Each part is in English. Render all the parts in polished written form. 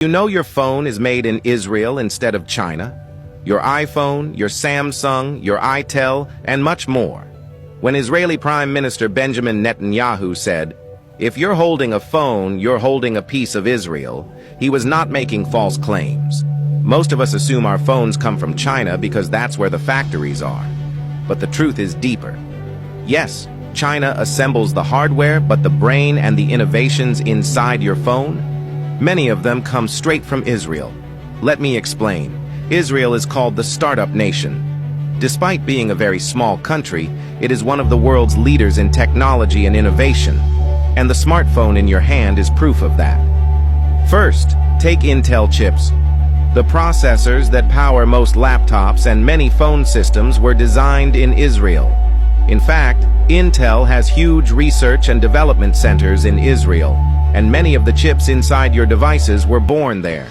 You know your phone is made in Israel instead of China? Your iPhone, your Samsung, your itel, and much more. When Israeli Prime Minister Benjamin Netanyahu said, "If you're holding a phone, you're holding a piece of Israel," he was not making false claims. Most of us assume our phones come from China because that's where the factories are. But the truth is deeper. Yes, China assembles the hardware, but the brain and the innovations inside your phone? Many of them come straight from Israel. Let me explain. Israel is called the startup nation. Despite being a very small country, it is one of the world's leaders in technology and innovation. And the smartphone in your hand is proof of that. First, take Intel chips. The processors that power most laptops and many phone systems were designed in Israel. In fact, Intel has huge research and development centers in Israel, and many of the chips inside your devices were born there.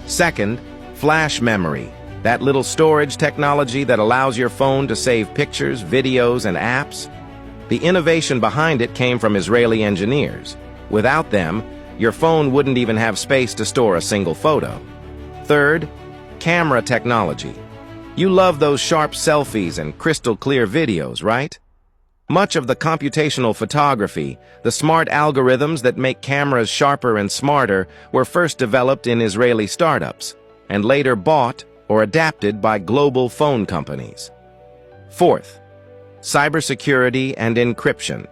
Second, flash memory, that little storage technology that allows your phone to save pictures, videos, and apps. The innovation behind it came from Israeli engineers. Without them, your phone wouldn't even have space to store a single photo. Third, camera technology. You love those sharp selfies and crystal clear videos, right? Much of the computational photography, the smart algorithms that make cameras sharper and smarter, were first developed in Israeli startups, and later bought or adapted by global phone companies. Fourth, cybersecurity and encryption.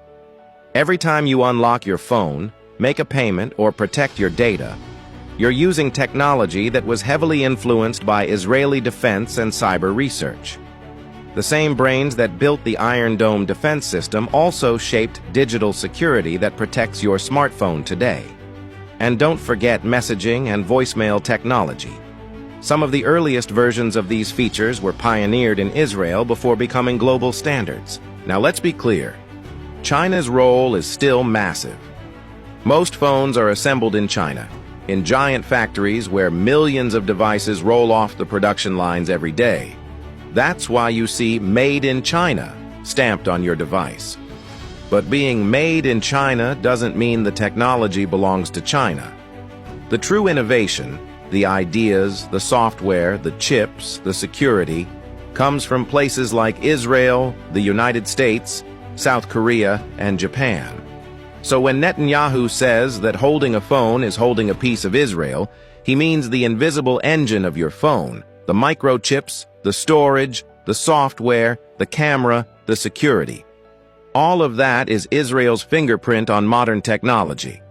Every time you unlock your phone, make a payment, or protect your data, you're using technology that was heavily influenced by Israeli defense and cyber research. The same brains that built the Iron Dome defense system also shaped digital security that protects your smartphone today. And don't forget messaging and voicemail technology. Some of the earliest versions of these features were pioneered in Israel before becoming global standards. Now let's be clear. China's role is still massive. Most phones are assembled in China, in giant factories where millions of devices roll off the production lines every day. That's why you see "Made in China" stamped on your device. But being made in China doesn't mean the technology belongs to China. The true innovation, the ideas, the software, the chips, the security, comes from places like Israel, the United States, South Korea, and Japan. So when Netanyahu says that holding a phone is holding a piece of Israel, he means the invisible engine of your phone, the microchips, the storage, the software, the camera, the security. All of that is Israel's fingerprint on modern technology.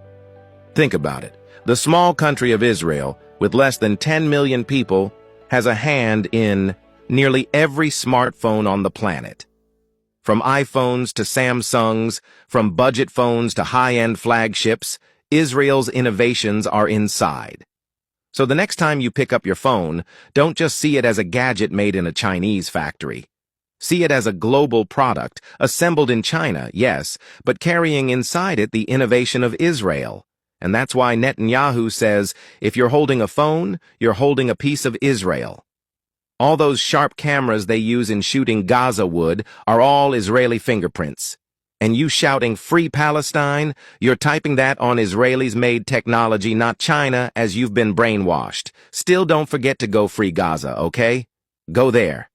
Think about it. The small country of Israel, with less than 10 million people, has a hand in nearly every smartphone on the planet. From iPhones to Samsungs, from budget phones to high-end flagships, Israel's innovations are inside. So the next time you pick up your phone, don't just see it as a gadget made in a Chinese factory. See it as a global product, assembled in China, yes, but carrying inside it the innovation of Israel. And that's why Netanyahu says, if you're holding a phone, you're holding a piece of Israel. All those sharp cameras they use in shooting Gaza wood are all Israeli fingerprints. And you shouting "Free Palestine," you're typing that on Israelis-made technology, not China, as you've been brainwashed. Still don't forget to go free Gaza, okay? Go there.